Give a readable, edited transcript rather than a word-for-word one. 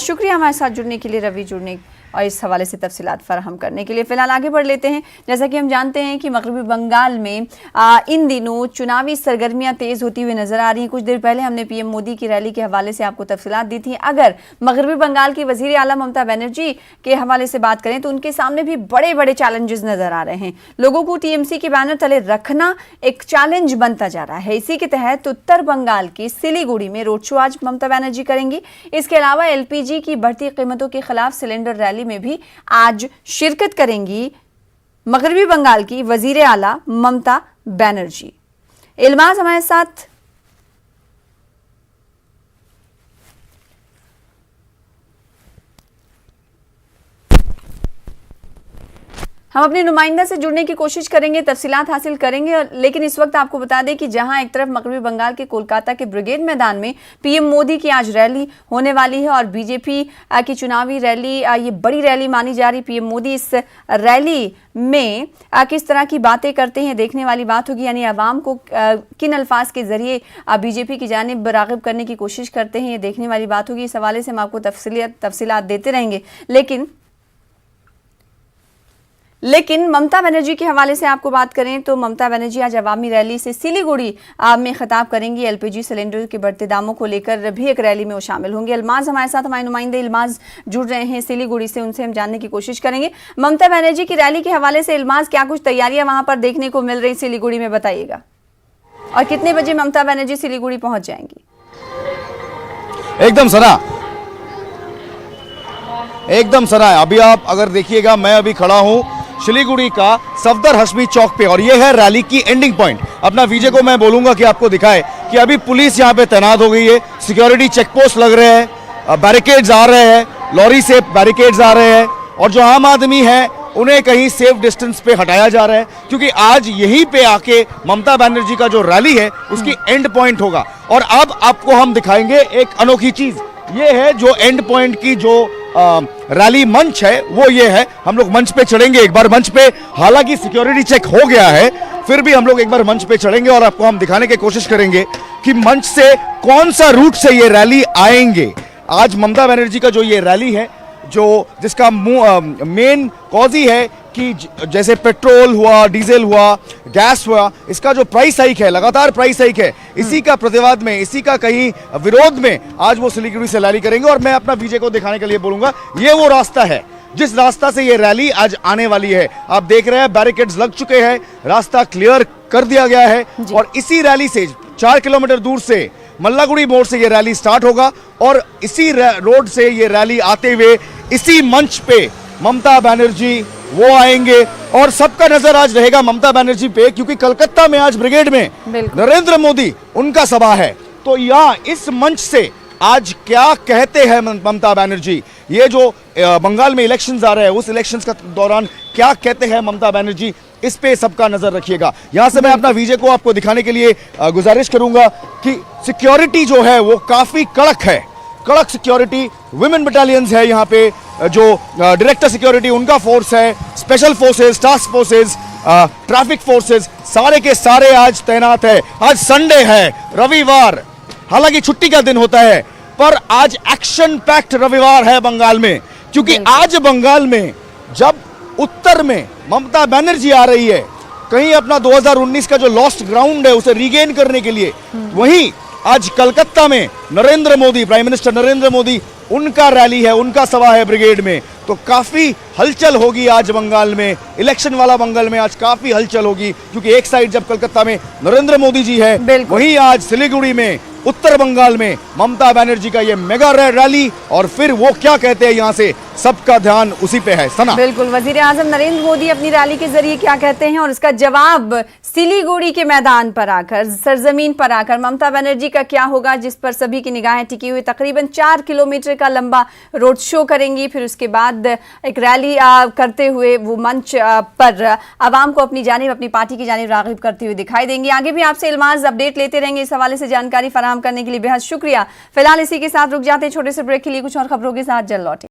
शुक्रिया हमारे साथ जुड़ने के लिए रवि, जुड़ने और इस हवाले से तफसीलात फराहम करने के लिए। फिलहाल आगे बढ़ लेते हैं। जैसा कि हम जानते हैं कि मगरबी बंगाल में इन दिनों चुनावी सरगर्मियां तेज होती हुई नजर आ रही हैं। कुछ देर पहले हमने पीएम मोदी की रैली के हवाले से आपको तफसीलात दी थी। अगर मगरबी बंगाल की वजीर आला ममता बनर्जी के हवाले से बात करें तो उनके सामने भी बड़े बड़े चैलेंजेस नजर आ रहे हैं। लोगों को टीएमसी के बैनर तले रखना एक चैलेंज बनता जा रहा है। इसी के तहत उत्तर बंगाल के सिलीगुड़ी में रोड शो आज ममता बनर्जी करेंगी। इसके अलावा एलपीजी की बढ़ती कीमतों के खिलाफ सिलेंडर रैली में भी आज शिरकत करेंगी मगरबी बंगाल की वजीर आला ममता बनर्जी। इल्माज हमारे साथ हम अपने नुमाइंदा से जुड़ने की कोशिश करेंगे, तफसीलात हासिल करेंगे। लेकिन इस वक्त आपको बता दें कि जहां एक तरफ मगरबी बंगाल के कोलकाता के ब्रिगेड मैदान में पीएम मोदी की आज रैली होने वाली है और बीजेपी की चुनावी रैली ये बड़ी रैली मानी जा रही। पीएम मोदी इस रैली में किस तरह की बातें करते हैं देखने वाली बात होगी। यानी अवाम को किन अल्फाज के जरिए बीजेपी की जानिब राग़िब करने की कोशिश करते हैं, ये देखने वाली बात होगी। इस हवाले से हम आपको तफसीलात देते रहेंगे। लेकिन ममता बनर्जी के हवाले से आपको बात करें तो ममता बनर्जी आज अवामी रैली से सिलीगुड़ी में खिताब करेंगी। एलपीजी सिलेंडर के बढ़ते दामों को लेकर भी एक रैली में वो शामिल होंगे। इल्माज हमारे साथ, हमारे नुमाइंदे इल्माज जुड़ रहे हैं सिलीगुड़ी से, उनसे हम जानने की कोशिश करेंगे। ममता बनर्जी की रैली के हवाले से इल्माज, क्या कुछ तैयारियां वहां पर देखने को मिल रही सिलीगुड़ी में, बताइएगा। और कितने बजे ममता बनर्जी सिलीगुड़ी पहुंच जाएंगी? एकदम सरा अभी आप अगर देखिएगा, मैं अभी खड़ा हूं सिलीगुड़ी का सफदर हशमी चौक पे और ये है रैली की एंडिंग पॉइंट। अपना विजय को मैं बोलूंगा कि आपको दिखाए कि अभी पुलिस यहाँ पे तैनात हो गई है, सिक्योरिटी चेक पोस्ट लग रहे हैं, बैरिकेड्स आ रहे हैं, लॉरी से बैरिकेड्स आ रहे हैं और जो आम आदमी है उन्हें कहीं सेफ डिस्टेंस पे हटाया जा रहा है, क्योंकि आज यहीं पे आके ममता बनर्जी का जो रैली है उसकी एंड पॉइंट होगा। और अब आपको हम दिखाएंगे एक अनोखी चीज, ये है जो एंड पॉइंट की जो रैली मंच है वो ये है। हम लोग मंच पे चढ़ेंगे एक बार। मंच पे हालांकि सिक्योरिटी चेक हो गया है, फिर भी हम लोग एक बार मंच पे चढ़ेंगे और आपको हम दिखाने की कोशिश करेंगे कि मंच से कौन सा रूट से ये रैली आएंगे। आज ममता बनर्जी का जो ये रैली है, जो जिसका मेन कॉज ही है कि जैसे पेट्रोल हुआ, डीजल हुआ, गैस हुआ, इसका जो प्राइस हाइक है, लगातार प्राइस हाइक है, इसी का प्रतिवाद में, इसी का कहीं विरोध में आज वो सिलीगुड़ी से रैली करेंगे। और मैं अपना विजय को दिखाने के लिए बोलूंगा, ये वो रास्ता है जिस रास्ता से ये रैली आज आने वाली है। आप देख रहे हैं बैरिकेड्स लग चुके हैं, रास्ता क्लियर कर दिया गया है और इसी रैली से 4 किलोमीटर दूर से मल्लागुड़ी मोड़ से ये रैली स्टार्ट होगा और इसी रोड से ये रैली आते हुए इसी मंच पे ममता बनर्जी वो आएंगे और सबका नजर आज रहेगा ममता बनर्जी पे, क्योंकि कलकत्ता में आज ब्रिगेड में नरेंद्र मोदी उनका सभा है। तो यहाँ इस मंच से आज क्या कहते हैं ममता बनर्जी, ये जो बंगाल में इलेक्शंस आ रहे हैं उस इलेक्शंस का दौरान क्या कहते हैं ममता बनर्जी, इस पे सबका नजर रखिएगा। यहां से मैं अपना विजय को आपको दिखाने के लिए गुजारिश करूंगा कि सिक्योरिटी जो है वो काफी कड़क है, कड़क सिक्योरिटी। विमेन बटालियंस है यहाँ पे, जो डायरेक्टर सिक्योरिटी उनका फोर्स है, special forces, task forces, traffic forces, सारे के सारे आज तैनात है। आज संडे है, रविवार, हालांकि छुट्टी का दिन होता है, पर आज एक्शन पैक्ड रविवार है बंगाल में, क्योंकि आज बंगाल में जब उत्तर में ममता बनर्जी आ रही है कहीं अपना 2019 का जो लॉस्ट ग्राउंड है उसे रीगेन करने के लिए, वहीं आज कलकत्ता में नरेंद्र मोदी, प्राइम मिनिस्टर नरेंद्र मोदी, उनका रैली है, उनका सभा है ब्रिगेड में। तो काफी हलचल होगी आज बंगाल में, इलेक्शन वाला बंगाल में आज काफी हलचल होगी, क्योंकि एक साइड जब कलकत्ता में नरेंद्र मोदी जी है, वहीं आज सिलीगुड़ी में उत्तर बंगाल में ममता बनर्जी का ये मेगा रैली। और फिर वो क्या कहते हैं, यहाँ से सबका ध्यान उसी पे है। सना, बिल्कुल, वजीर आजम नरेंद्र मोदी अपनी रैली के जरिए क्या कहते हैं और इसका जवाब सिलीगुड़ी के मैदान पर आकर, सरजमीन पर आकर ममता बनर्जी का क्या होगा, जिस पर सभी की निगाहें टिकी हुई। तकरीबन 4 किलोमीटर का लंबा रोड शो करेंगी, फिर उसके बाद एक रैली करते हुए वो मंच पर आवाम को अपनी जानिब, अपनी पार्टी की जानिब राग़िब करते हुए दिखाई देंगे। आगे भी आपसे इल्माज अपडेट लेते रहेंगे, इस हवाले से जानकारी फराहम करने के लिए बेहद शुक्रिया। फिलहाल इसी के साथ रुक जाते हैं छोटे से ब्रेक के लिए, कुछ और खबरों के साथ जल्द लौटें।